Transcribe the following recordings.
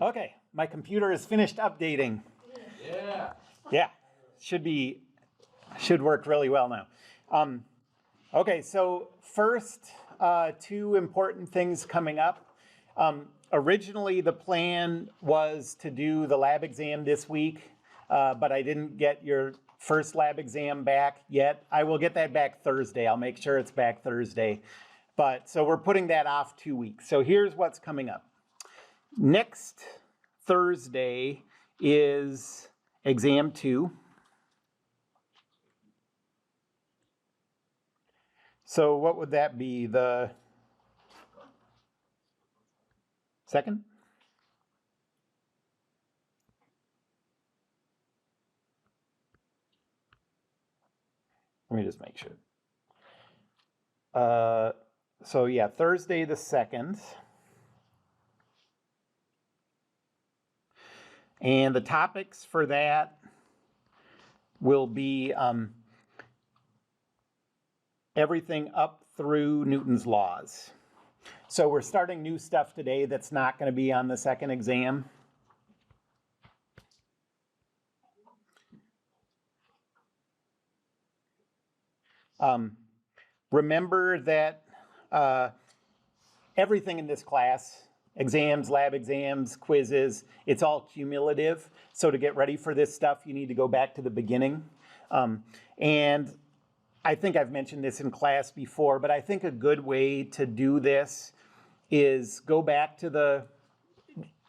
Okay, my computer is finished updating. Yeah, should work really well now. Okay, so first, two important things coming up. Originally, the plan was to do the lab exam this week, but I didn't get your first lab exam back yet. I will get that back Thursday. I'll make sure it's back Thursday. But so we're putting that off 2 weeks. So here's what's coming up. Next Thursday is exam 2. So what would that be? The second? Let me just make sure. So yeah, Thursday the 2nd. And the topics for that will be everything up through Newton's laws. So we're starting new stuff today that's not going to be on the second exam. Remember that everything in this class, exams, lab exams, quizzes, it's all cumulative. So to get ready for this stuff, you need to go back to the beginning. And I think I've mentioned this in class before, but I think a good way to do this is go back to the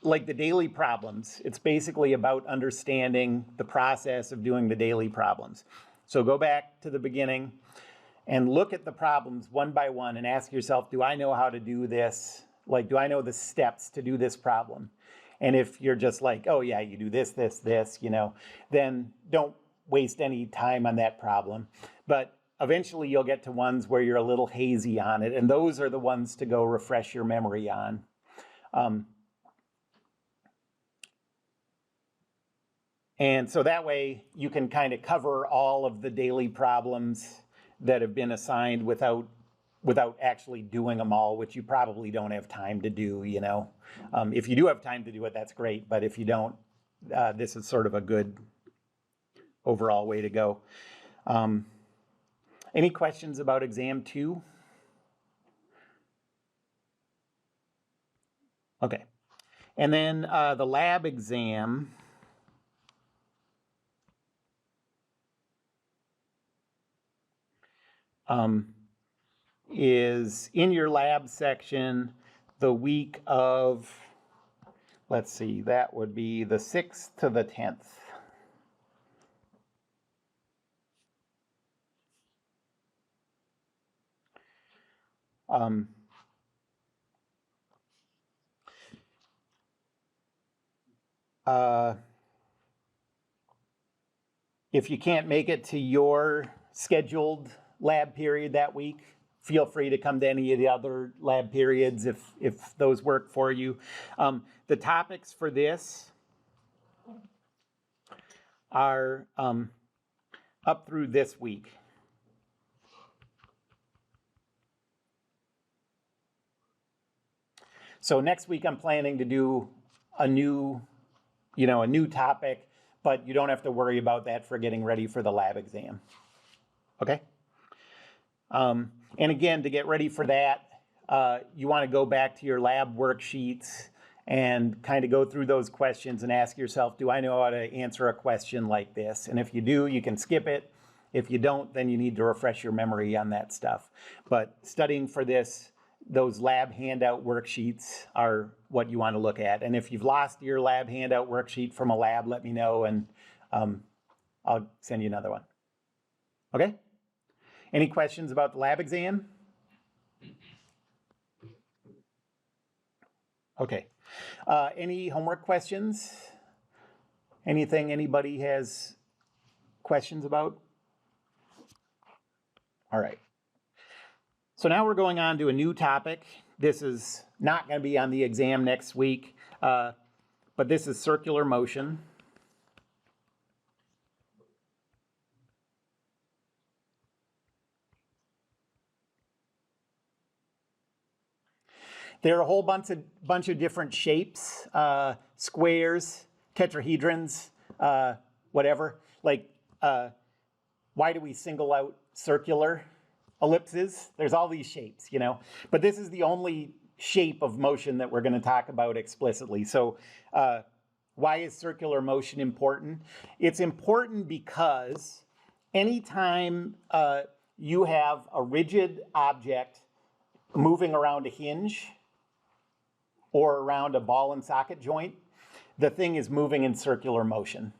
daily problems. It's basically about understanding the process of doing the daily problems. So go back to the beginning and look at the problems one by one and ask yourself, do I know how to do this? Like, do I know the steps to do this problem? And if you're just like, oh yeah, you do this, this, this, then don't waste any time on that problem. But eventually you'll get to ones where you're a little hazy on it, and those are the ones to go refresh your memory on. And so that way you can kind of cover all of the daily problems that have been assigned without actually doing them all, which you probably don't have time to do, If you do have time to do it, that's great. But if you don't, this is sort of a good overall way to go. Any questions about exam 2? Okay. And then the lab exam. Is in your lab section the week of, let's see, that would be the 6th to the 10th. If you can't make it to your scheduled lab period that week, feel free to come to any of the other lab periods if those work for you. The topics for this are up through this week. So next week I'm planning to do a new topic, but you don't have to worry about that for getting ready for the lab exam. Okay? And again, to get ready for that, you want to go back to your lab worksheets and kind of go through those questions and ask yourself, do I know how to answer a question like this? And if you do, you can skip it. If you don't, then you need to refresh your memory on that stuff. But studying for this, those lab handout worksheets are what you want to look at. And if you've lost your lab handout worksheet from a lab, let me know and I'll send you another one. Okay? Any questions about the lab exam? Okay. Any homework questions? Anything anybody has questions about? All right. So now we're going on to a new topic. This is not going to be on the exam next week, but this is circular motion. There are a whole bunch of different shapes, squares, tetrahedrons, whatever. Like, why do we single out circular ellipses? There's all these shapes, you know. But this is the only shape of motion that we're going to talk about explicitly. So why is circular motion important? It's important because anytime you have a rigid object moving around a hinge or around a ball and socket joint, the thing is moving in circular motion.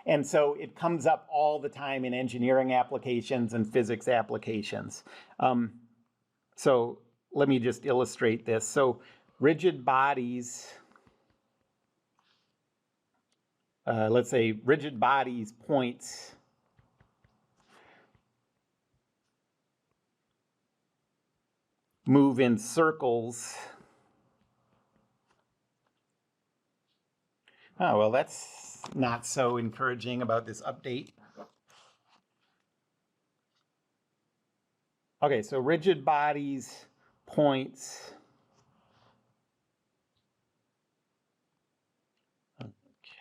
And so it comes up all the time in engineering applications and physics applications. So let me just illustrate this. So rigid bodies, let's say rigid bodies points move in circles. Oh, well, that's not so encouraging about this update. Okay, so rigid bodies points.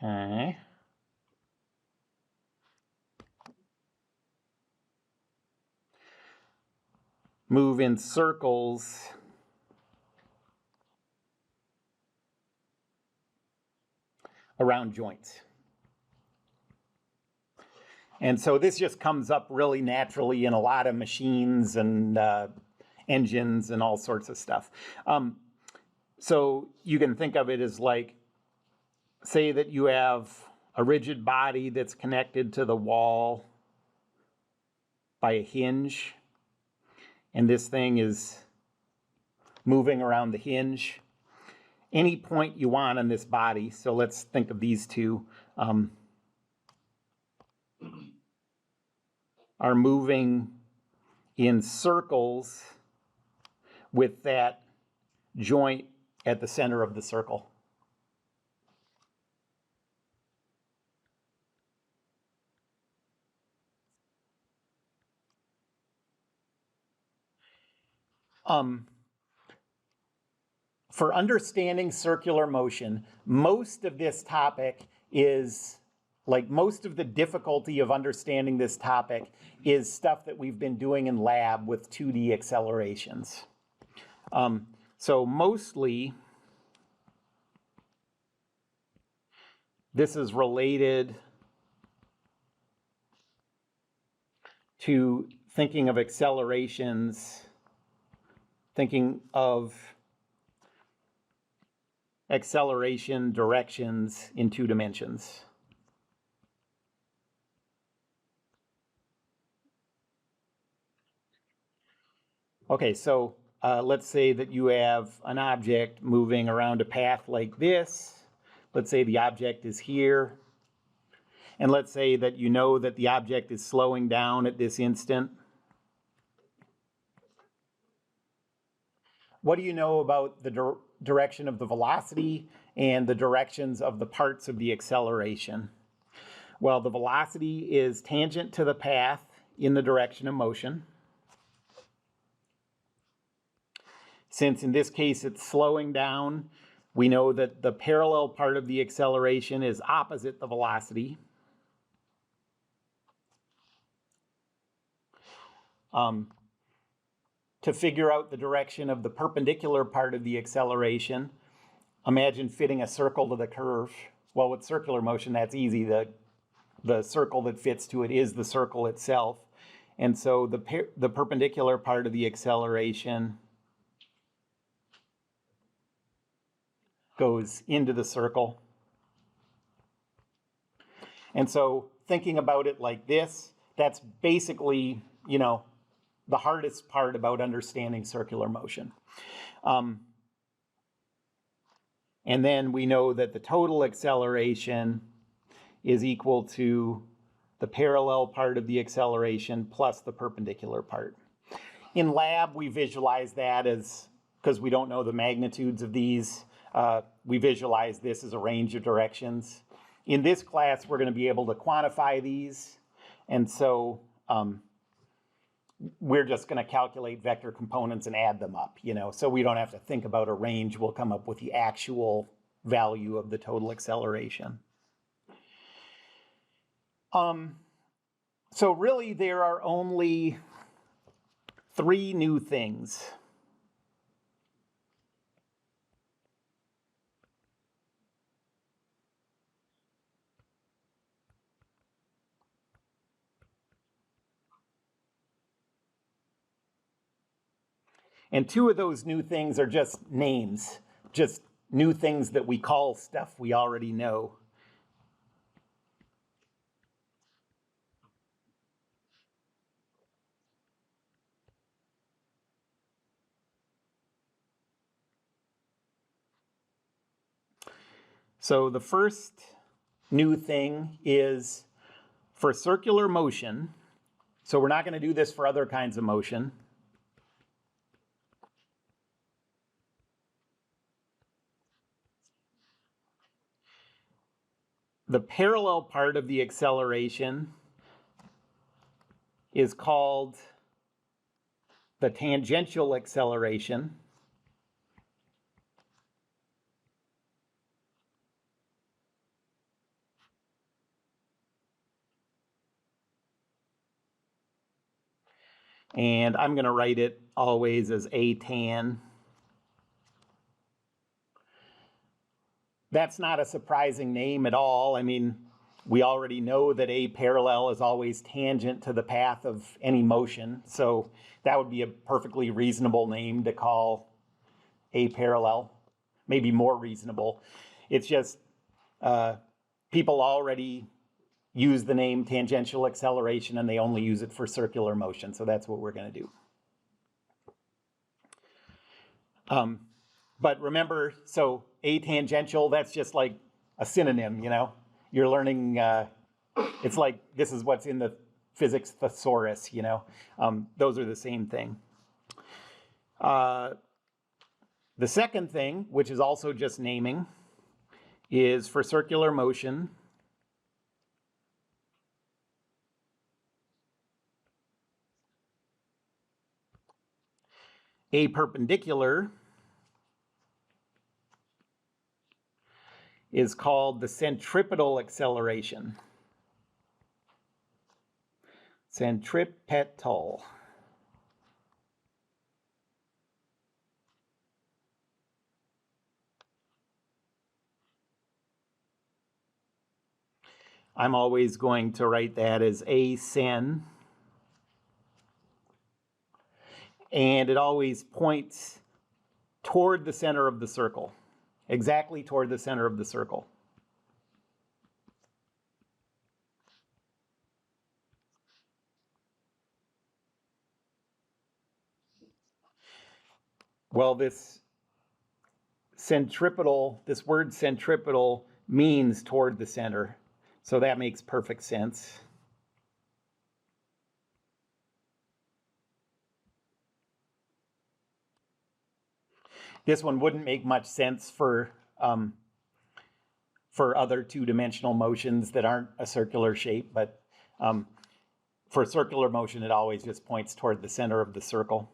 Okay. Move in circles around joints. And so this just comes up really naturally in a lot of machines and engines and all sorts of stuff. So you can think of it as like, say that you have a rigid body that's connected to the wall by a hinge, and this thing is moving around the hinge. Any point you want on this body, so let's think of these two, are moving in circles with that joint at the center of the circle. For understanding circular motion, most of this topic is, like most of the difficulty of understanding this topic is stuff that we've been doing in lab with 2D accelerations. So mostly, this is related to thinking of accelerations, thinking of acceleration directions in 2 dimensions. Okay, so let's say that you have an object moving around a path like this. Let's say the object is here. And let's say that you know that the object is slowing down at this instant. What do you know about the direction of the velocity and the directions of the parts of the acceleration? Well, the velocity is tangent to the path in the direction of motion. Since in this case it's slowing down, we know that the parallel part of the acceleration is opposite the velocity. To figure out the direction of the perpendicular part of the acceleration, imagine fitting a circle to the curve. Well, with circular motion, that's easy. The circle that fits to it is the circle itself. And so the perpendicular part of the acceleration goes into the circle. And so thinking about it like this, that's basically, you know, the hardest part about understanding circular motion. And then we know that the total acceleration is equal to the parallel part of the acceleration plus the perpendicular part. In lab, we visualize that as, because we don't know the magnitudes of these, we visualize this as a range of directions. In this class, we're going to be able to quantify these. And so we're just going to calculate vector components and add them up, so we don't have to think about a range. We'll come up with the actual value of the total acceleration. So really there are only 3 new things. And 2 of those new things are just names, just new things that we call stuff we already know. So the first new thing is for circular motion. So we're not going to do this for other kinds of motion. The parallel part of the acceleration is called the tangential acceleration. And I'm going to write it always as A tan. That's not a surprising name at all. I mean, we already know that A parallel is always tangent to the path of any motion. So that would be a perfectly reasonable name to call A parallel, maybe more reasonable. It's just people already use the name tangential acceleration and they only use it for circular motion. So that's what we're going to do. But remember, so A tangential, that's just like a synonym, You're learning, it's like this is what's in the physics thesaurus, Those are the same thing. The second thing, which is also just naming, is for circular motion. A perpendicular is called the centripetal acceleration. Centripetal. I'm always going to write that as A sen. And it always points toward the center of the circle, exactly toward the center of the circle. Well, this word centripetal means toward the center. So that makes perfect sense. This one wouldn't make much sense for other 2-dimensional motions that aren't a circular shape, but for circular motion, it always just points toward the center of the circle.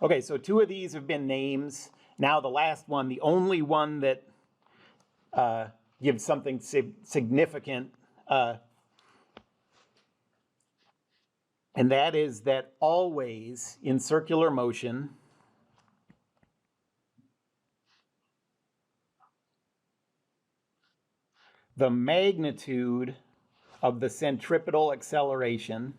Okay, so 2 of these have been names. Now the last one, the only one that gives something significant, and that is that always in circular motion, the magnitude of the centripetal acceleration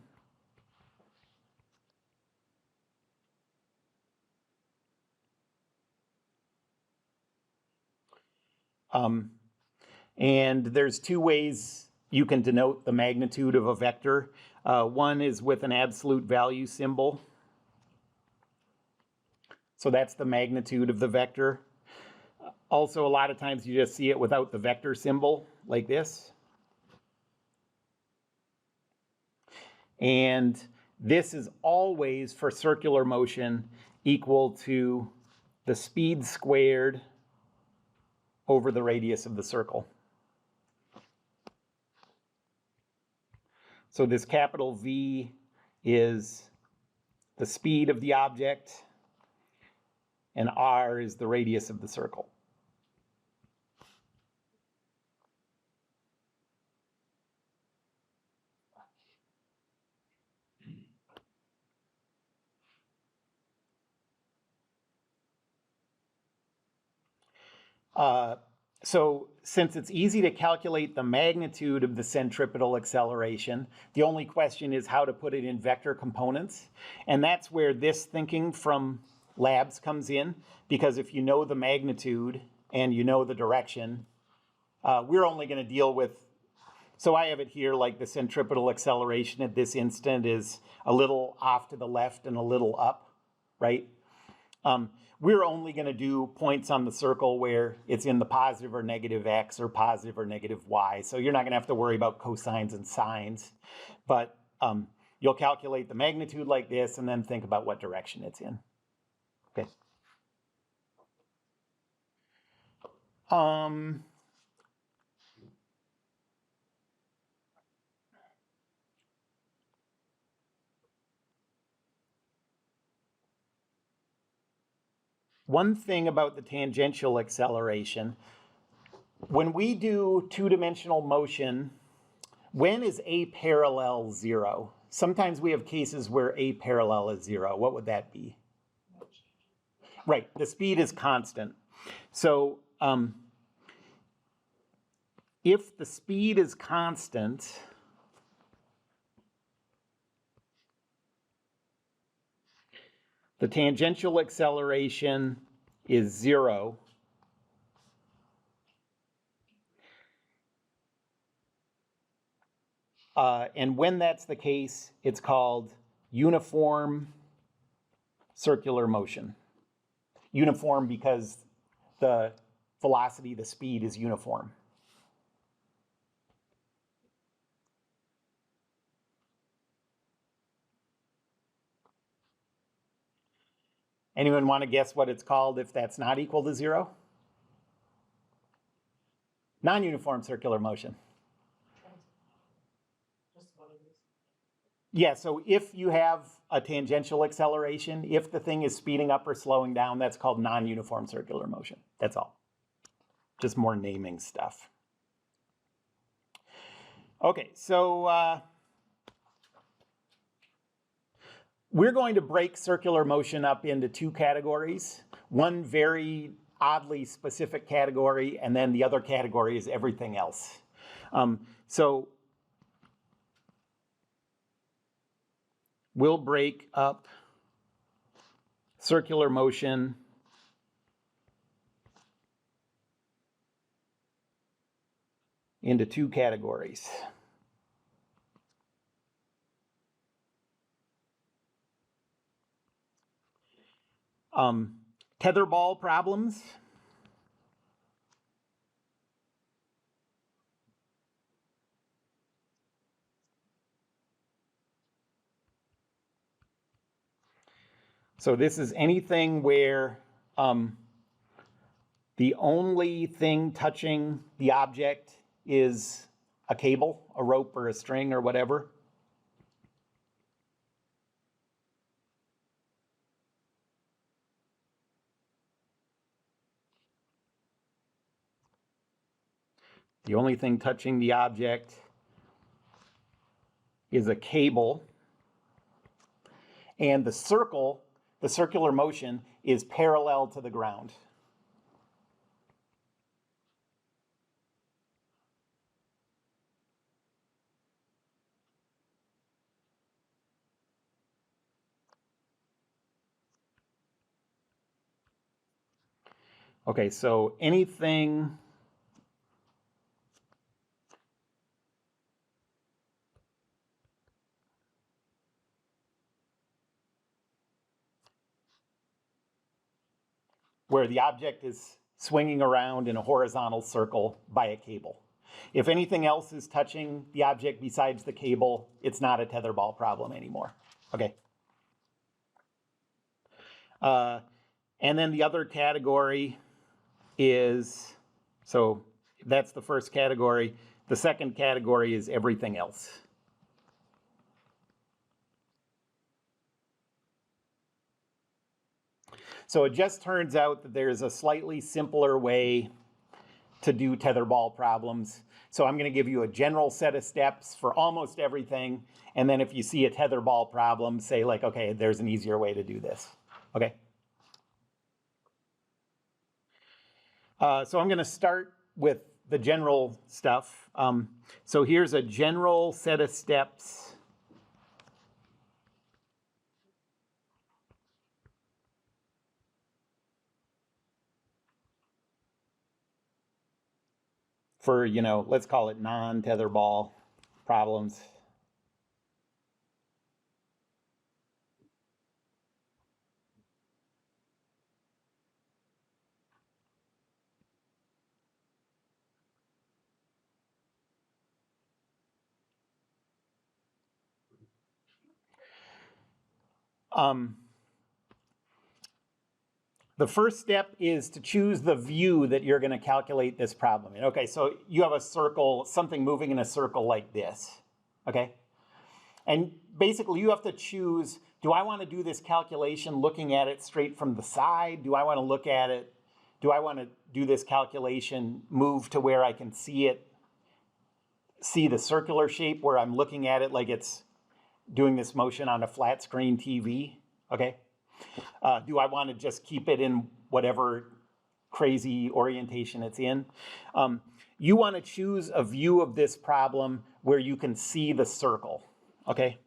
and there's 2 ways you can denote the magnitude of a vector. One is with an absolute value symbol. So that's the magnitude of the vector. Also, a lot of times you just see it without the vector symbol, like this. And this is always, for circular motion, equal to the speed squared over the radius of the circle. So this capital V is the speed of the object, and r is the radius of the circle. So since it's easy to calculate the magnitude of the centripetal acceleration, the only question is how to put it in vector components. And that's where this thinking from labs comes in, because if you know the magnitude and you know the direction, we're only going to deal with, so I have it here like the centripetal acceleration at this instant is a little off to the left and a little up, right? We're only going to do points on the circle where it's in the positive or negative x or positive or negative y. So you're not going to have to worry about cosines and sines. But you'll calculate the magnitude like this and then think about what direction it's in. Okay. One thing about the tangential acceleration, when we do two-dimensional motion, when is A parallel 0? Sometimes we have cases where A parallel is 0. What would that be? Right, the speed is constant. So if the speed is constant, the tangential acceleration is 0. And when that's the case, it's called uniform circular motion. Uniform because the velocity, the speed is uniform. Anyone want to guess what it's called if that's not equal to 0? Non-uniform circular motion. Yeah, so if you have a tangential acceleration, if the thing is speeding up or slowing down, that's called non-uniform circular motion. That's all. Just more naming stuff. Okay, so we're going to break circular motion up into two categories. One very oddly specific category, and then the other category is everything else. So we'll break up circular motion into two categories. Tetherball problems. So this is anything where the only thing touching the object is a cable, a rope or a string or whatever. The only thing touching the object is a cable. And the circle, the circular motion, is parallel to the ground. Okay, so anything where the object is swinging around in a horizontal circle by a cable. If anything else is touching the object besides the cable, it's not a tetherball problem anymore. Okay. And then the other category is, so that's the first category. The second category is everything else. So it just turns out that there's a slightly simpler way to do tetherball problems. So I'm going to give you a general set of steps for almost everything. And then if you see a tetherball problem, say like, okay, there's an easier way to do this. Okay. So I'm going to start with the general stuff. So here's a general set of steps for, let's call it non-tetherball problems. The first step is to choose the view that you're going to calculate this problem in. Okay, so you have a circle, something moving in a circle like this. Okay? And basically you have to choose, do I want to do this calculation looking at it straight from the side? Do I want to look at it? Do I want to do this calculation move to where I can see it, see the circular shape where I'm looking at it like it's doing this motion on a flat screen TV? Okay? Do I want to just keep it in whatever crazy orientation it's in? You want to choose a view of this problem where you can see the circle, okay?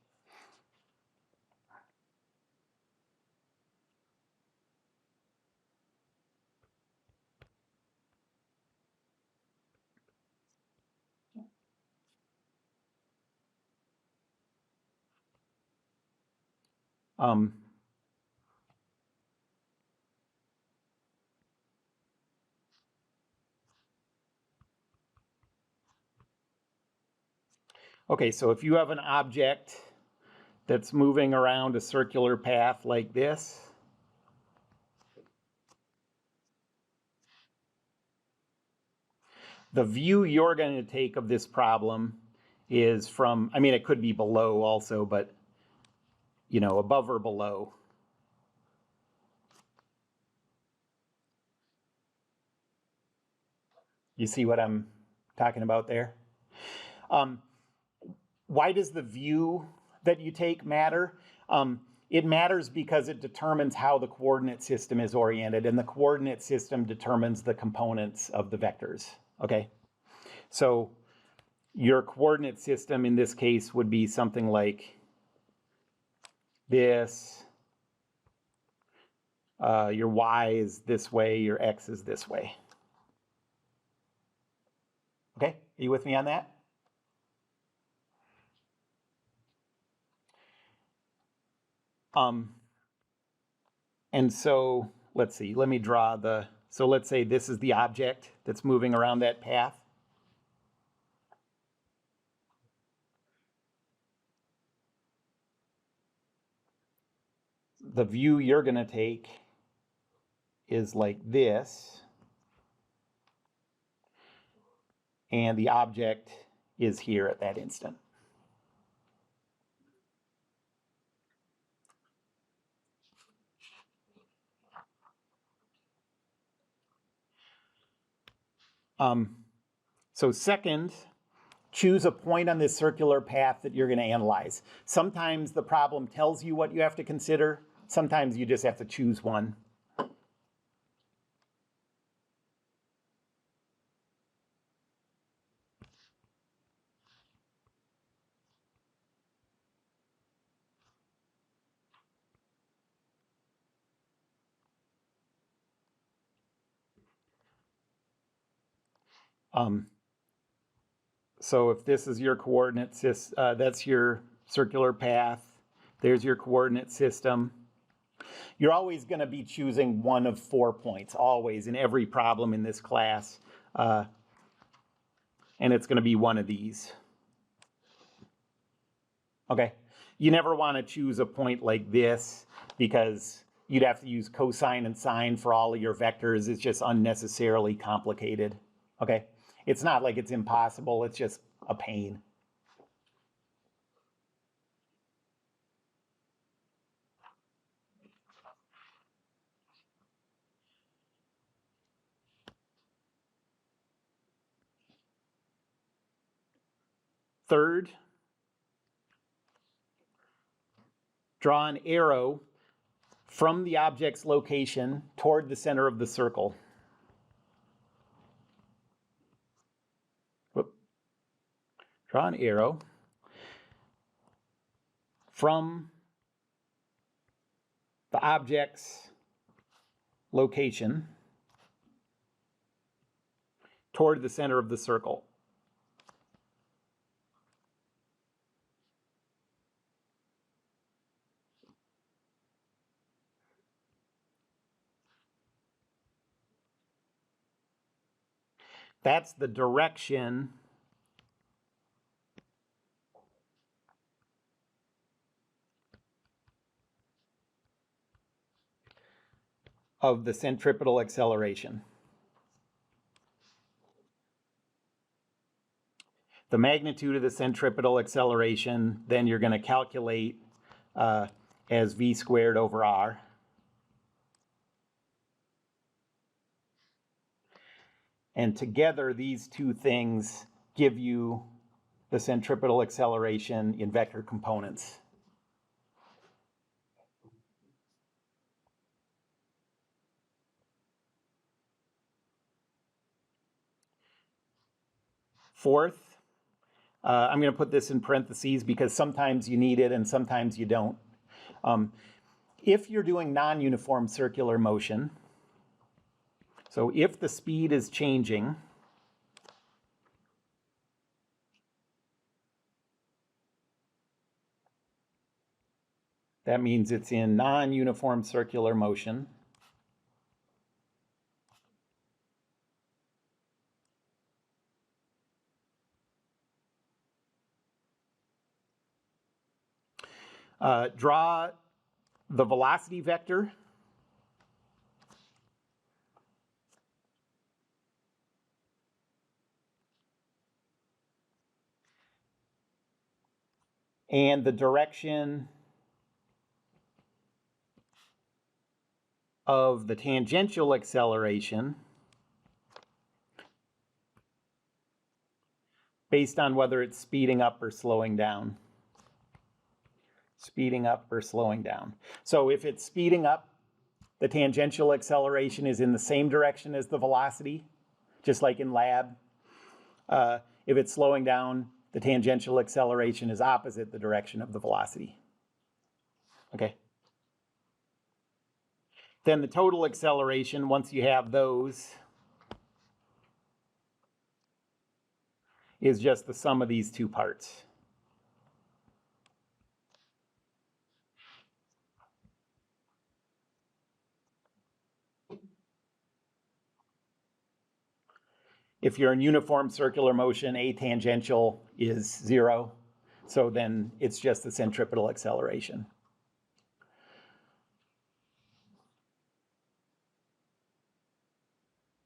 Okay, so if you have an object that's moving around a circular path like this, the view you're going to take of this problem is from, I mean, it could be below also, but, above or below. You see what I'm talking about there? Why does the view that you take matter? It matters because it determines how the coordinate system is oriented, and the coordinate system determines the components of the vectors, okay? So your coordinate system in this case would be something like this. Your y is this way, your x is this way. Okay, are you with me on that? And so let's see, let me draw so let's say this is the object that's moving around that path. The view you're going to take is like this, and the object is here at that instant. So second, choose a point on this circular path that you're going to analyze. Sometimes the problem tells you what you have to consider. Sometimes you just have to choose one. So if this is your coordinate system, that's your circular path. There's your coordinate system. You're always going to be choosing one of 4 points, always, in every problem in this class. And it's going to be one of these. Okay? You never want to choose a point like this because you'd have to use cosine and sine for all of your vectors. It's just unnecessarily complicated. Okay? It's not like it's impossible, it's just a pain. Third, draw an arrow from the object's location toward the center of the circle. Draw an arrow from the object's location toward the center of the circle. That's the direction of the centripetal acceleration. The magnitude of the centripetal acceleration, then you're going to calculate as v squared over r. And together, these two things give you the centripetal acceleration in vector components. Fourth, I'm going to put this in parentheses because sometimes you need it and sometimes you don't. If you're doing non-uniform circular motion, so if the speed is changing, that means it's in non-uniform circular motion. Draw the velocity vector and the direction of the tangential acceleration based on whether it's speeding up or slowing down. Speeding up or slowing down. So if it's speeding up, the tangential acceleration is in the same direction as the velocity, just like in lab. If it's slowing down, the tangential acceleration is opposite the direction of the velocity. Okay. Then the total acceleration, once you have those, is just the sum of these two parts. If you're in uniform circular motion, A tangential is 0. So then it's just the centripetal acceleration.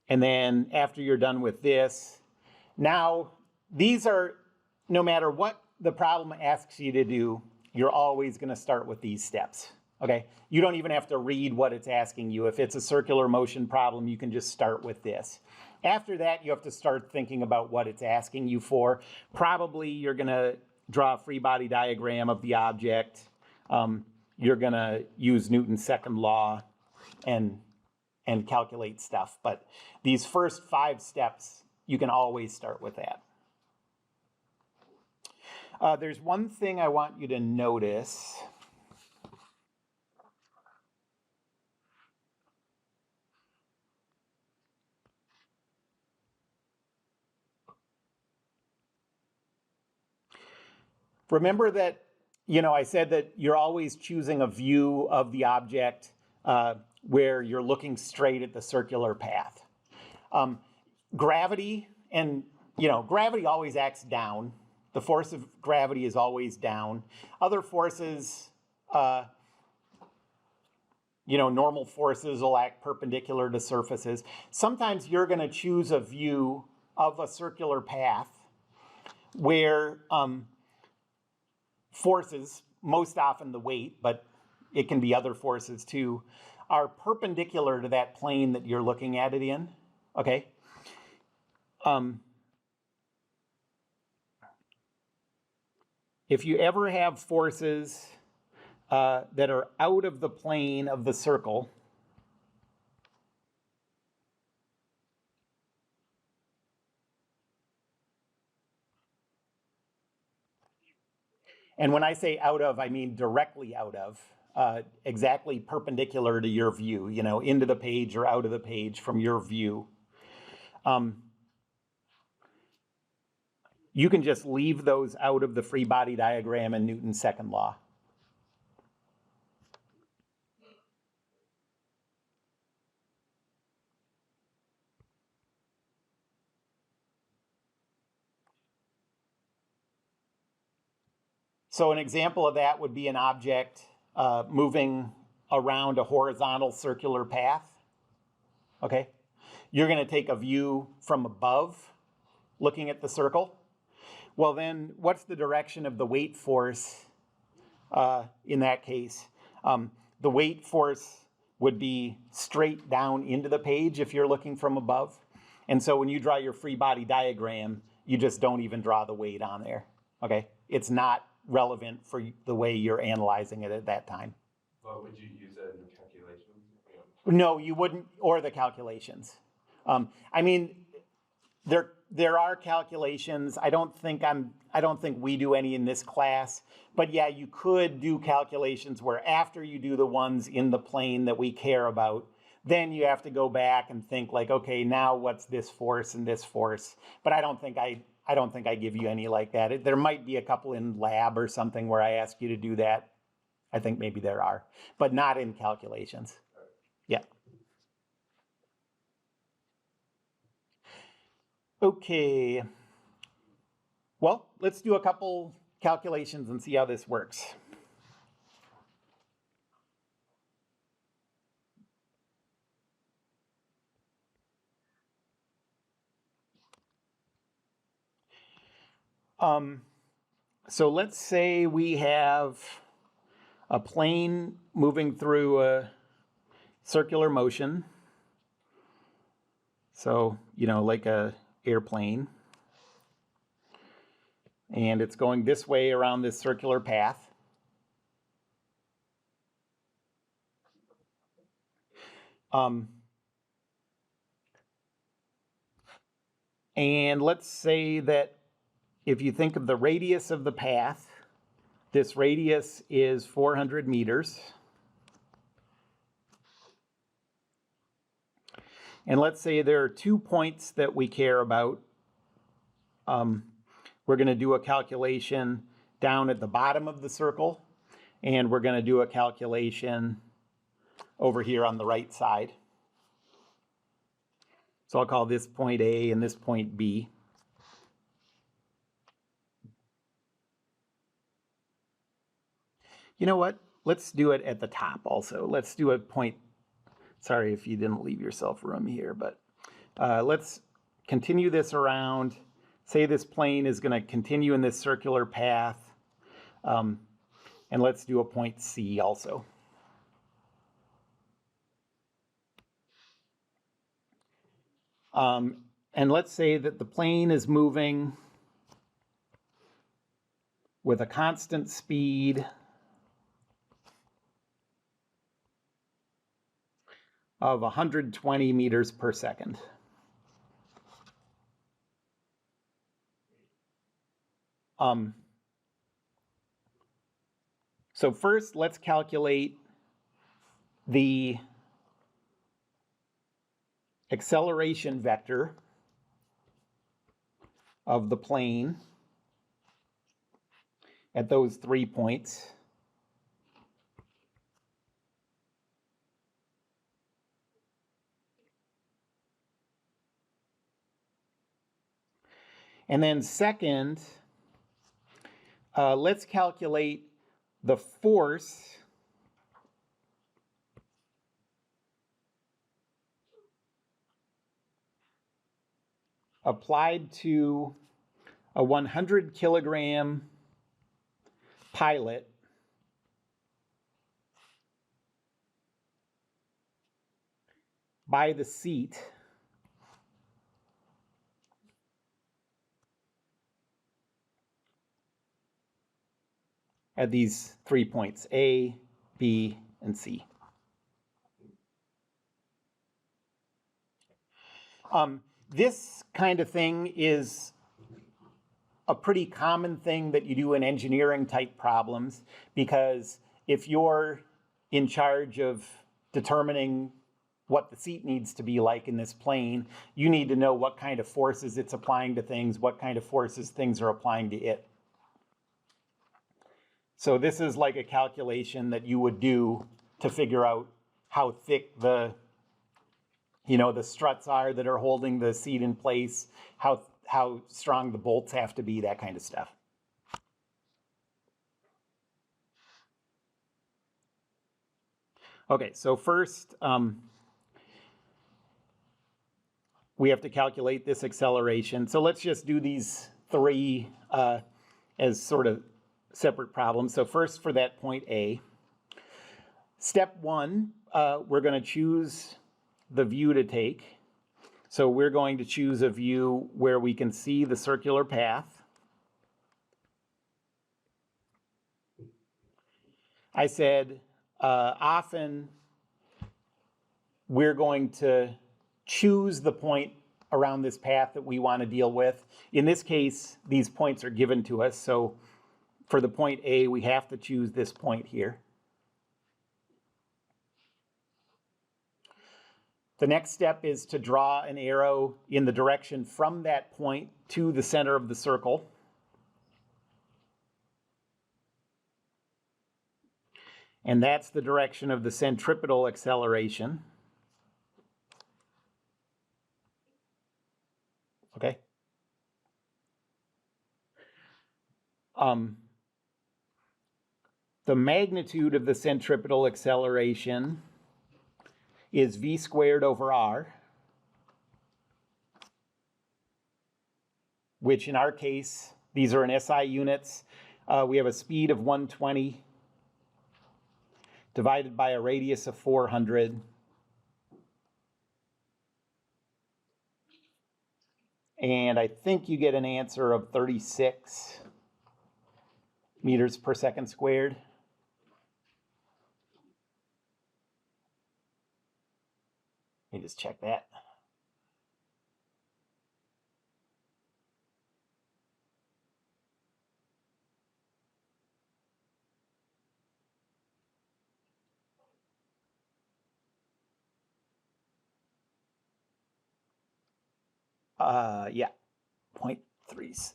And then after you're done with this, now these are, no matter what the problem asks you to do, you're always going to start with these steps. Okay? You don't even have to read what it's asking you. If it's a circular motion problem, you can just start with this. After that, you have to start thinking about what it's asking you for. Probably you're going to draw a free body diagram of the object. You're going to use Newton's second law and calculate stuff. But these first 5 steps, you can always start with that. There's one thing I want you to notice. Remember that, I said that you're always choosing a view of the object where you're looking straight at the circular path. Gravity, and gravity always acts down. The force of gravity is always down. Other forces, normal forces will act perpendicular to surfaces. Sometimes you're going to choose a view of a circular path where forces, most often the weight, but it can be other forces too, are perpendicular to that plane that you're looking at it in, okay? if you ever have forces that are out of the plane of the circle, and when I say out of, I mean directly out of, exactly perpendicular to your view, you know, into the page or out of the page from your view. You can just leave those out of the free body diagram in Newton's second law. So an example of that would be an object moving around a horizontal circular path. Okay, you're going to take a view from above, looking at the circle. Well, then what's the direction of the weight force in that case? The weight force would be straight down into the page if you're looking from above. And so when you draw your free body diagram, you just don't even draw the weight on there. Okay, it's not relevant for the way you're analyzing it at that time. But would you use it in the calculations? No, you wouldn't, or the calculations. I mean, there are calculations. I don't think we do any in this class, but yeah, you could do calculations where after you do the ones in the plane that we care about, then you have to go back and think like, okay, now what's this force and this force? But I don't think I give you any like that. There might be a couple in lab or something where I ask you to do that. I think maybe there are, but not in calculations. Yeah. Okay. Well, let's do a couple calculations and see how this works. So let's say we have a plane moving through a circular motion. So, you know, like a airplane. And it's going this way around this circular path. And let's say that if you think of the radius of the path, this radius is 400 meters. And let's say there are 2 points that we care about. We're going to do a calculation down at the bottom of the circle, and we're going to do a calculation over here on the right side. So I'll call this point A and this point B. You know what? Let's do it at the top also. Let's do a point. Sorry if you didn't leave yourself room here, but let's continue this around. Say this plane is going to continue in this circular path. And let's do a point C also. And let's say that the plane is moving with a constant speed of 120 meters per second. So first, let's calculate the acceleration vector of the plane at those 3 points. And then second, let's calculate the force applied to a 100 kilogram pilot by the seat at these 3 points, A, B, and C. This kind of thing is a pretty common thing that you do in engineering type problems, because if you're in charge of determining what the seat needs to be like in this plane, you need to know what kind of forces it's applying to things, what kind of forces things are applying to it. So this is like a calculation that you would do to figure out how thick the struts are that are holding the seat in place, how strong the bolts have to be, that kind of stuff. Okay, so first, we have to calculate this acceleration. So let's just do these three as sort of separate problems. So first, for that point A, step one, we're going to choose the view to take. So we're going to choose a view where we can see the circular path. I said often we're going to choose the point around this path that we want to deal with. In this case, these points are given to us. So for the point A, we have to choose this point here. The next step is to draw an arrow in the direction from that point to the center of the circle. And that's the direction of the centripetal acceleration. Okay. The magnitude of the centripetal acceleration is v squared over r, which in our case, these are in SI units. We have a speed of 120 divided by a radius of 400. And I think you get an answer of 36 meters per second squared. Let me just check that. Yeah, 0.36.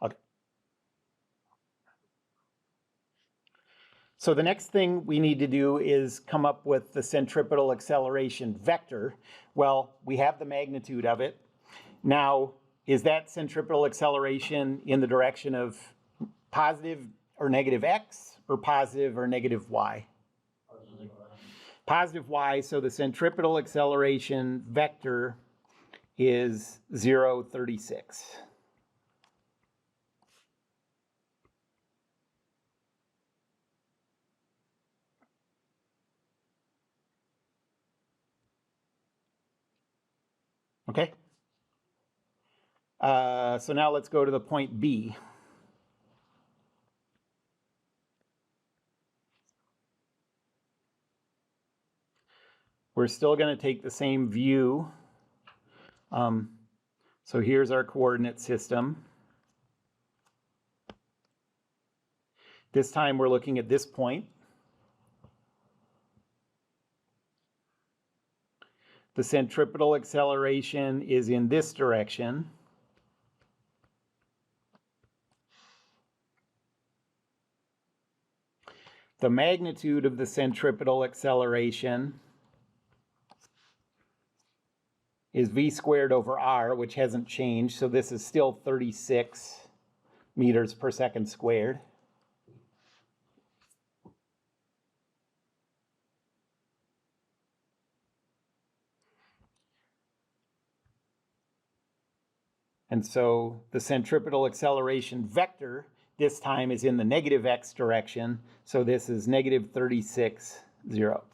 Okay. So the next thing we need to do is come up with the centripetal acceleration vector. Well, we have the magnitude of it. Now, is that centripetal acceleration in the direction of positive or negative x, or positive or negative y? Positive y, so the centripetal acceleration vector is 0.36. Okay? So now let's go to the point B. We're still going to take the same view. So here's our coordinate system. This time we're looking at this point. The centripetal acceleration is in this direction. The magnitude of the centripetal acceleration is v squared over r, which hasn't changed, so this is still 36 meters per second squared. And so the centripetal acceleration vector this time is in the negative x direction, so this is negative 36, 0.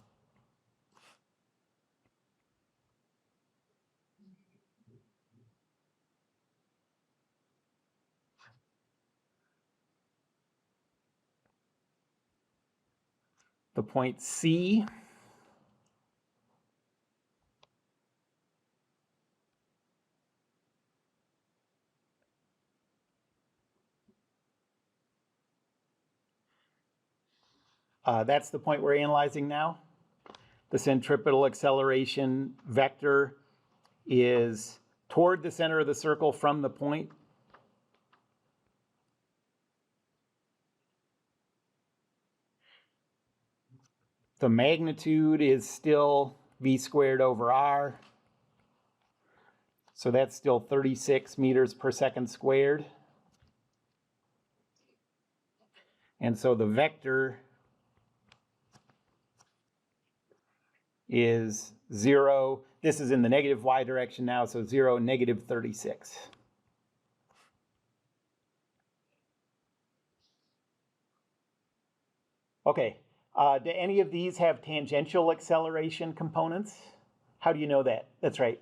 the point C. That's the point we're analyzing now. The centripetal acceleration vector is toward the center of the circle from the point. The magnitude is still v squared over r. So that's still 36 meters per second squared. And so the vector is 0. This is in the negative y direction now, so 0, negative 36. Okay, do any of these have tangential acceleration components? How do you know that? That's right.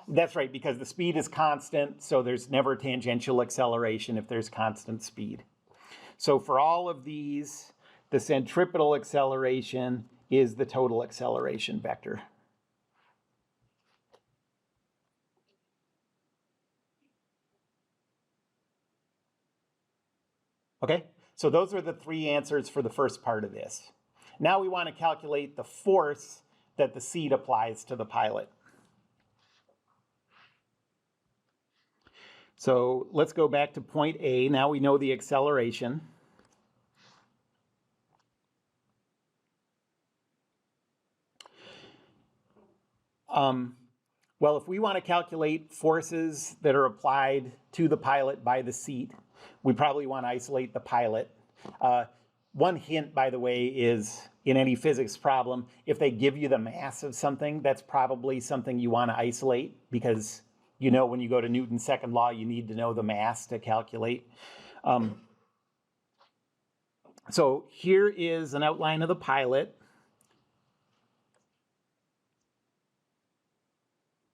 That's right, because the speed is constant, so there's never tangential acceleration if there's constant speed. So for all of these, the centripetal acceleration is the total acceleration vector. Okay, so those are the three answers for the first part of this. Now we want to calculate the force that the seat applies to the pilot. So let's go back to point A. Now we know the acceleration. Well, if we want to calculate forces that are applied to the pilot by the seat, we probably want to isolate the pilot. One hint, by the way, is in any physics problem, if they give you the mass of something, that's probably something you want to isolate, because you know when you go to Newton's second law, you need to know the mass to calculate. So here is an outline of the pilot.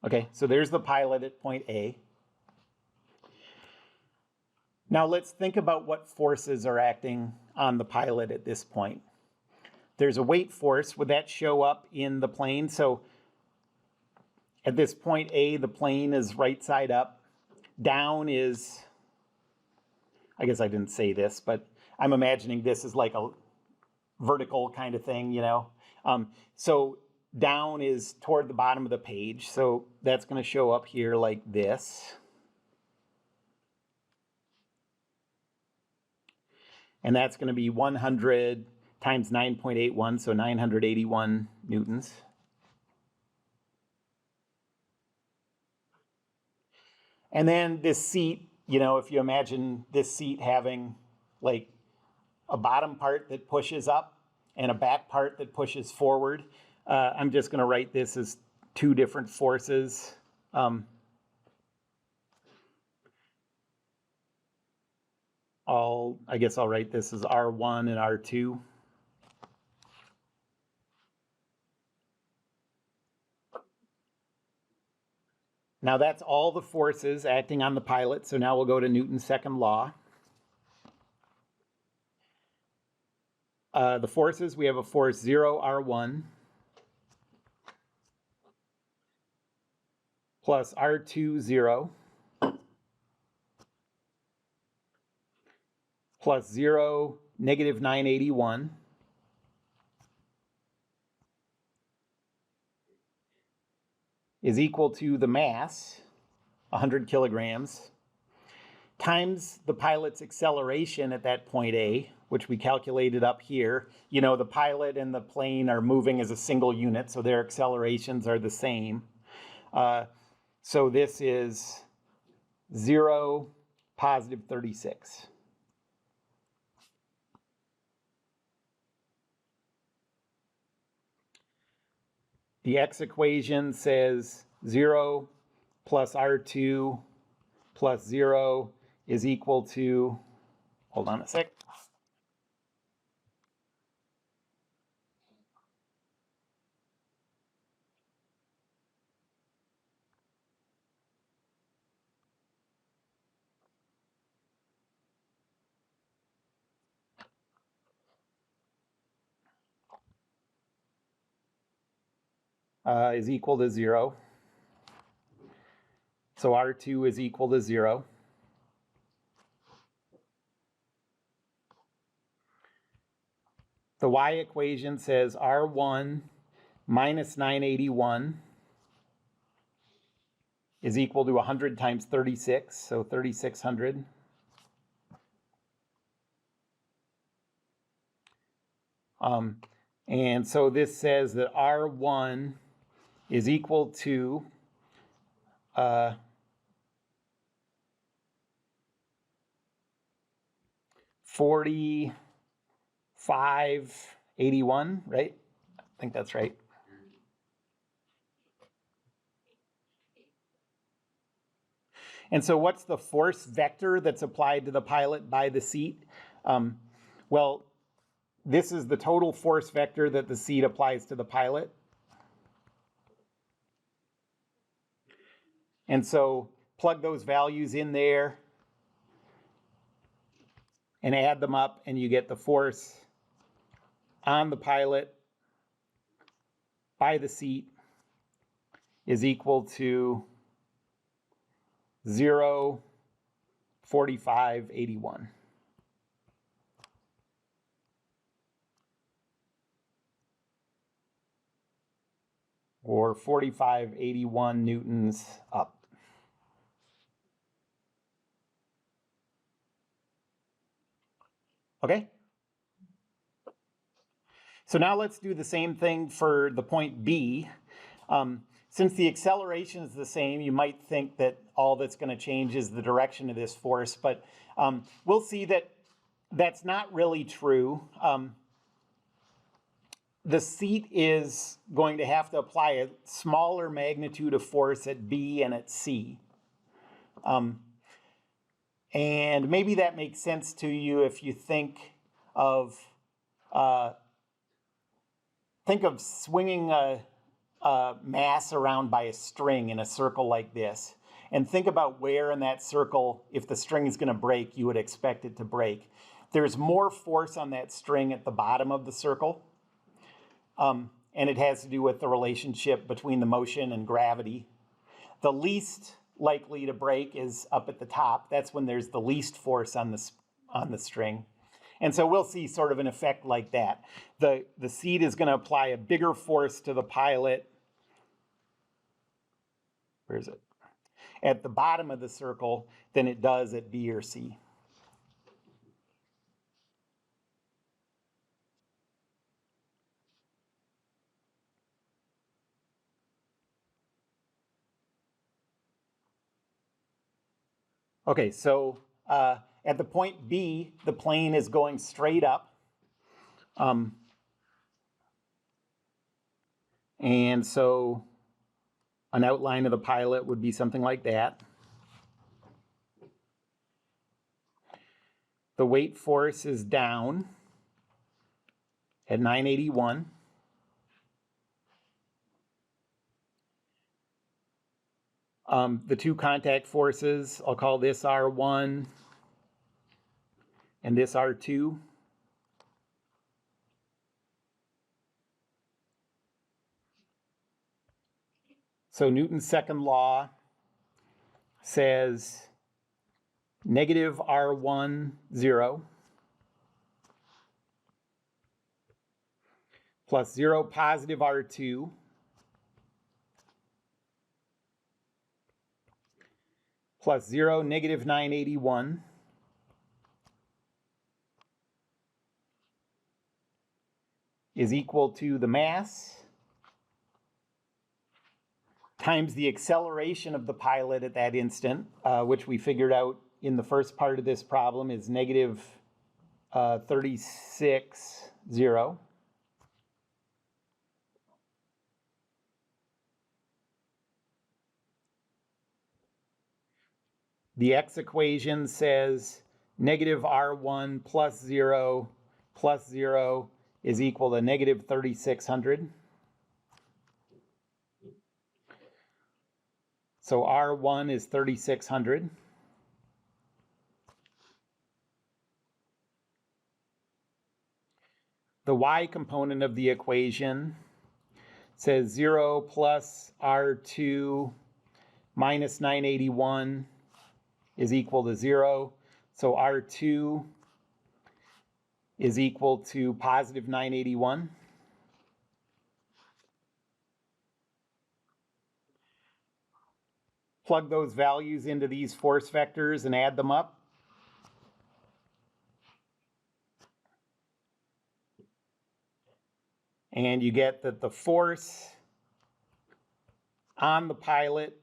Okay, so there's the pilot at point A. Now let's think about what forces are acting on the pilot at this point. There's a weight force. Would that show up in the plane? So at this point A, the plane is right side up. Down is, I guess I didn't say this, but I'm imagining this is like a vertical kind of thing, you know? So down is toward the bottom of the page. So that's going to show up here like this. And that's going to be 100 times 9.81, so 981 newtons. And then this seat, you know, if you imagine this seat having like a bottom part that pushes up and a back part that pushes forward, I'm just going to write this as two different forces. I guess I'll write this as R1 and R2. Now that's all the forces acting on the pilot, so now we'll go to Newton's second law. The forces, we have a force 0 R1 plus R2 0 plus 0 negative 981 is equal to the mass, 100 kilograms, times the pilot's acceleration at that point A, which we calculated up here. You know, the pilot and the plane are moving as a single unit, so their accelerations are the same. So this is 0, positive 36. The x equation says 0 plus R2 plus 0 is equal to, hold on a sec. is equal to 0. So R2 is equal to 0. The y equation says R1 minus 981 is equal to 100 times 36, so 3,600. And so this says that R1 is equal to 4581, right? I think that's right. And so what's the force vector that's applied to the pilot by the seat? Well, this is the total force vector that the seat applies to the pilot. And so plug those values in there and add them up, and you get the force on the pilot by the seat is equal to 0.4581. Or 4581 newtons up. Okay? So now let's do the same thing for the point B. Since the acceleration is the same, you might think that all that's going to change is the direction of this force, but we'll see that that's not really true. The seat is going to have to apply a smaller magnitude of force at B and at C. And maybe that makes sense to you if you think of swinging a mass around by a string in a circle like this. And think about where in that circle, if the string is going to break, you would expect it to break. There's more force on that string at the bottom of the circle. And it has to do with the relationship between the motion and gravity. The least likely to break is up at the top. That's when there's the least force on the string. And so we'll see sort of an effect like that. The seat is going to apply a bigger force to the pilot. Where is it? At the bottom of the circle than it does at B or C. Okay, so at the point B, the plane is going straight up. And so an outline of the pilot would be something like that. The weight force is down at 981. The two contact forces, I'll call this R1 and this R2. So Newton's second law says negative R1, 0, plus 0 positive R2 plus 0 negative 981 is equal to the mass times the acceleration of the pilot at that instant, which we figured out in the first part of this problem is negative 36, 0. The x equation says negative R1 plus 0 is equal to negative 3,600. So R1 is 3,600. The y component of the equation says 0 plus R2 minus 981 is equal to 0. So R2 is equal to positive 981. Plug those values into these force vectors and add them up. And you get that the force on the pilot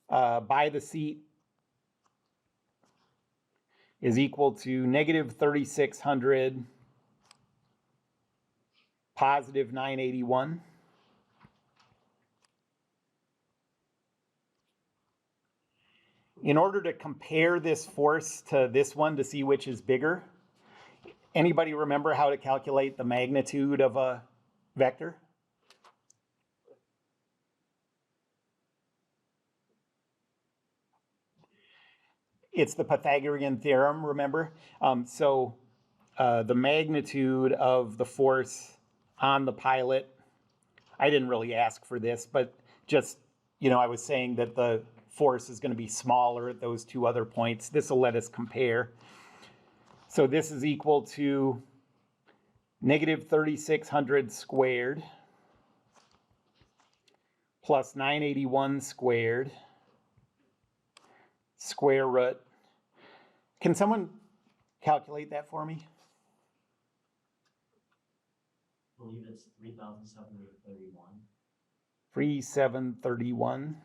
by the seat is equal to negative 3,600, positive 981. In order to compare this force to this one to see which is bigger, anybody remember how to calculate the magnitude of a vector? It's the Pythagorean theorem, remember? The magnitude of the force on the pilot, I didn't really ask for this, but just, I was saying that the force is going to be smaller at those two other points. This will let us compare. So this is equal to negative 3,600 squared plus 981 squared square root. Can someone calculate that for me? I believe it's 3,731. 3,731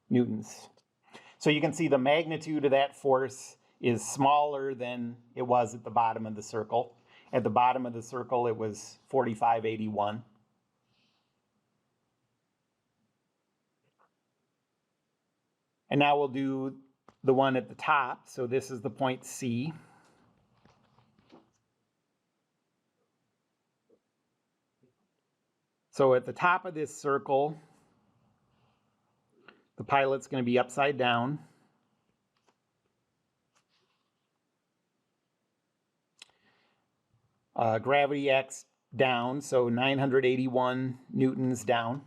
newtons. So you can see the magnitude of that force is smaller than it was at the bottom of the circle. At the bottom of the circle, it was 4581. And now we'll do the one at the top. So this is the point C. So at the top of this circle, the pilot's going to be upside down. Gravity acts down, so 981 newtons down.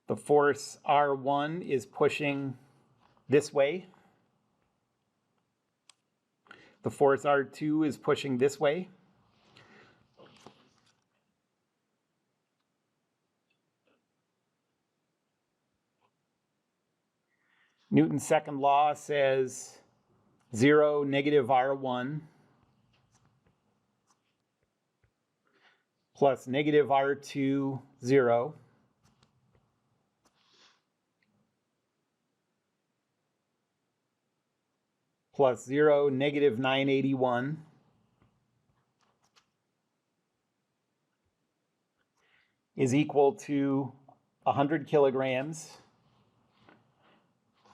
The force R1 is pushing this way. The force R2 is pushing this way. Newton's second law says 0, negative R1 plus negative R2, 0. Plus 0, negative 981. Is equal to 100 kilograms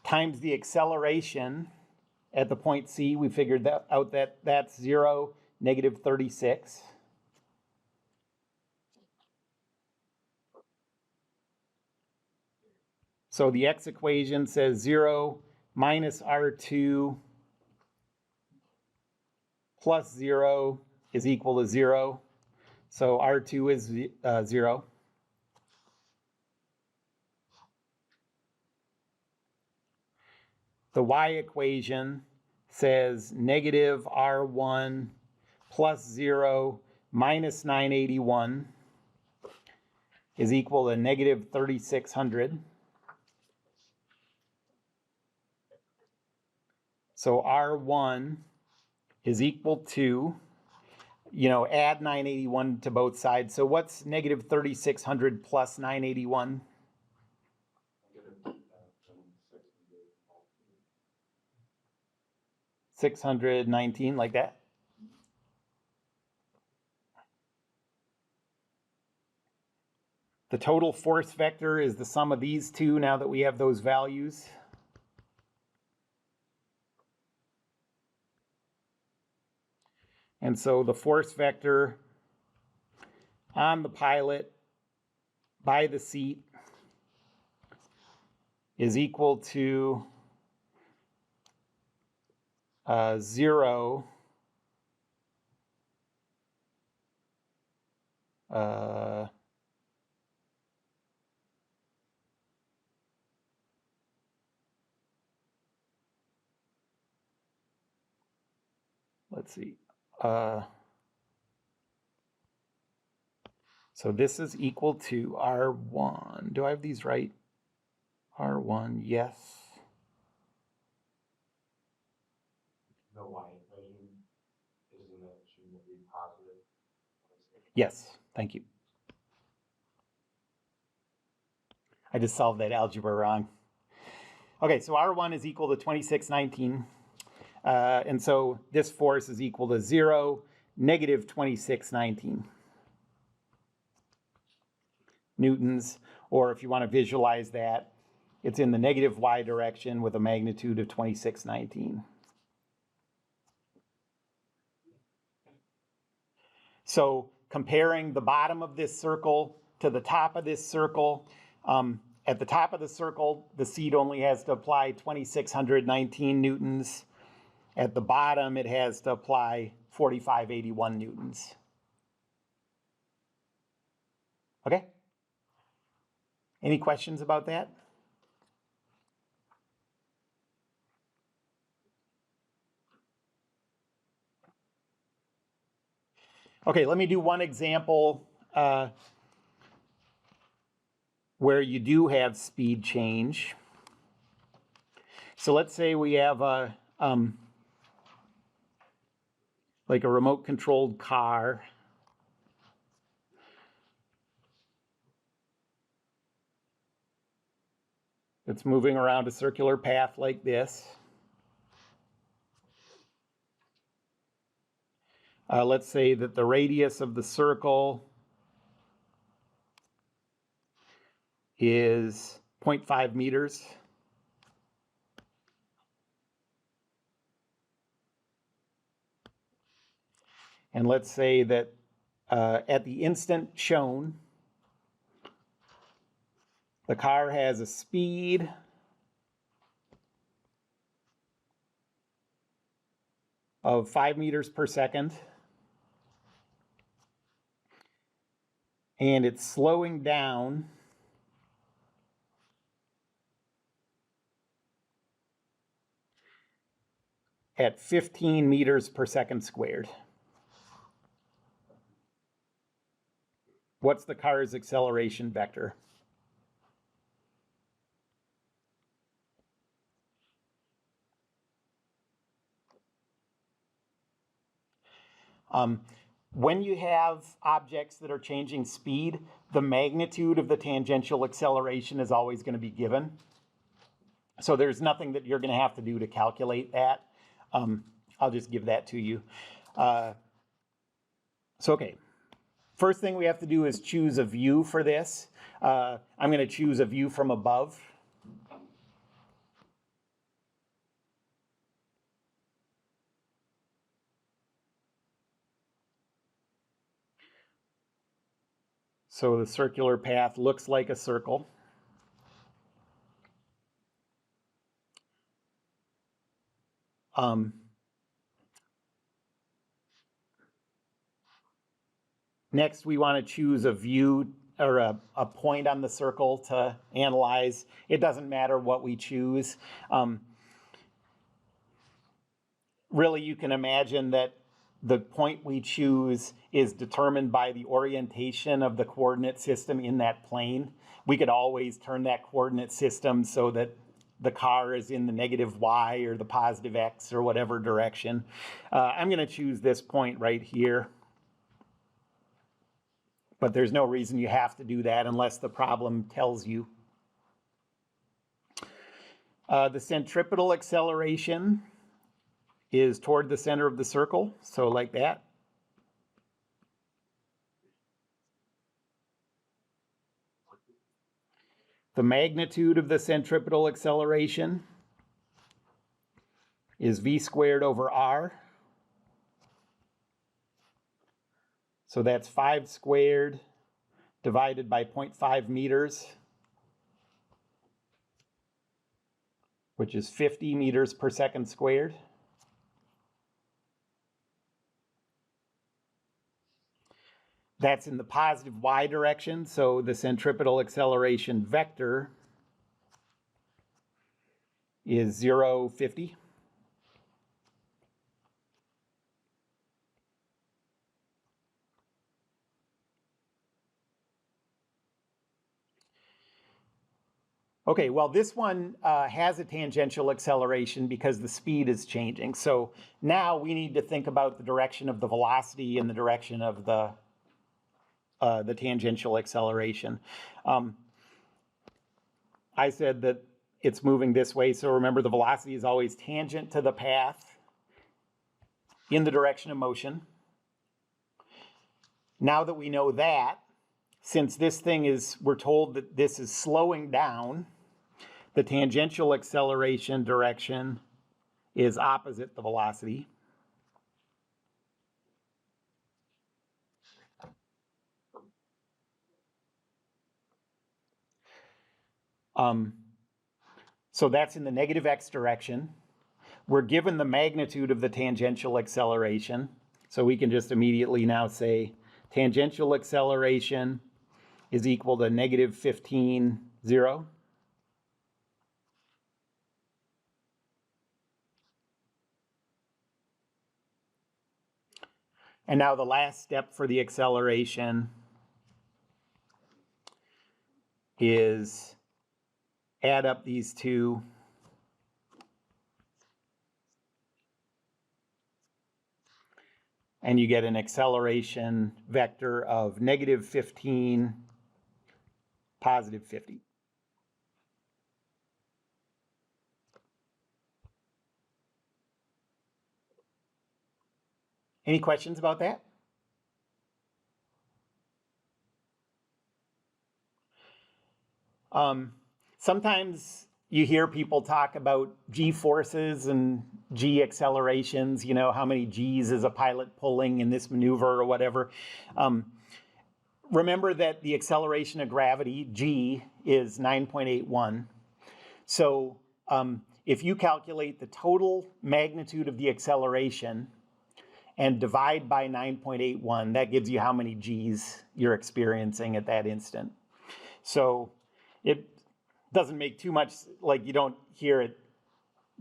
times the acceleration at the point C. We figured out that that's 0, negative 36. So the X equation says 0 minus R2 plus 0 is equal to 0. So R2 is 0. The Y equation says negative R1 plus 0 minus 981 is equal to negative 3,600. So R1 is equal to, add 981 to both sides. So what's negative 3,600 plus 981? 619, like that. The total force vector is the sum of these two now that we have those values. And so the force vector on the pilot by the seat is equal to 0 Uh, let's see. So this is equal to R1. Do I have these right? R1, yes. The y equation, isn't that, shouldn't it be positive? Yes, thank you. I just solved that algebra wrong. Okay, so R1 is equal to 2619. And so this force is equal to 0, negative 2619 newtons. Or if you want to visualize that, it's in the negative y direction with a magnitude of 2619. So comparing the bottom of this circle to the top of this circle, at the top of the circle, the seat only has to apply 2,619 newtons. At the bottom, it has to apply 4,581 newtons. Okay? Any questions about that? Okay, let me do one example where you do have speed change. So let's say we have a like a remote controlled car. It's moving around a circular path like this. Let's say that the radius of the circle is 0.5 meters. And let's say that at the instant shown, the car has a speed of 5 meters per second. And it's slowing down at 15 meters per second squared. What's the car's acceleration vector? When you have objects that are changing speed, the magnitude of the tangential acceleration is always going to be given. So there's nothing that you're going to have to do to calculate that. I'll just give that to you. Okay. First thing we have to do is choose a view for this. I'm going to choose a view from above. So the circular path looks like a circle. Next, we want to choose a view or a point on the circle to analyze. It doesn't matter what we choose. Really, you can imagine that the point we choose is determined by the orientation of the coordinate system in that plane. We could always turn that coordinate system so that the car is in the negative y or the positive x or whatever direction. I'm going to choose this point right here. But there's no reason you have to do that unless the problem tells you. The centripetal acceleration is toward the center of the circle, so like that. The magnitude of the centripetal acceleration is v squared over r. So that's 5 squared divided by 0.5 meters, which is 50 meters per second squared. That's in the positive y direction, so the centripetal acceleration vector is 0, 50. Okay, well, this one has a tangential acceleration because the speed is changing. So now we need to think about the direction of the velocity and the direction of the tangential acceleration. I said that it's moving this way, so remember the velocity is always tangent to the path in the direction of motion. Now that we know that, since this thing is, we're told that this is slowing down, the tangential acceleration direction is opposite the velocity. So that's in the negative x direction. We're given the magnitude of the tangential acceleration. So we can just immediately now say tangential acceleration is equal to negative 15, 0. And now the last step for the acceleration is add up these two. And you get an acceleration vector of negative 15, positive 50. Any questions about that? Sometimes you hear people talk about g forces and g accelerations, you know, how many g's is a pilot pulling in this maneuver or whatever. Remember that the acceleration of gravity, g, is 9.81. So if you calculate the total magnitude of the acceleration and divide by 9.81, that gives you how many g's you're experiencing at that instant. So it doesn't make too much, like you don't hear it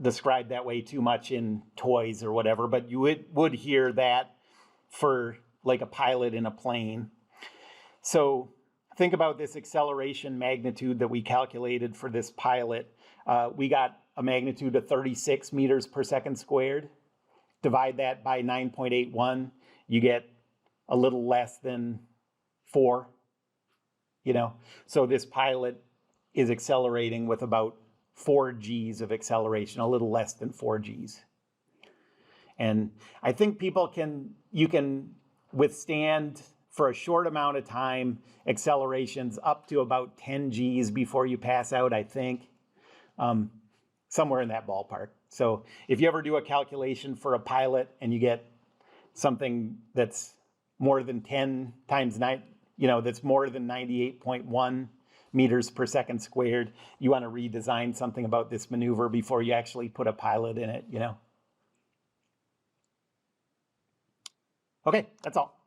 described that way too much in toys or whatever, but you would hear that for like a pilot in a plane. So think about this acceleration magnitude that we calculated for this pilot. We got a magnitude of 36 meters per second squared. Divide that by 9.81, you get a little less than 4, you know. So this pilot is accelerating with about 4 G's of acceleration, a little less than 4 G's. And I think you can withstand for a short amount of time accelerations up to about 10 G's before you pass out, I think. Somewhere in that ballpark. So if you ever do a calculation for a pilot and you get something that's more than 10 times 9, you know, that's more than 98.1 meters per second squared, you want to redesign something about this maneuver before you actually put a pilot in it, you know. Okay, that's all.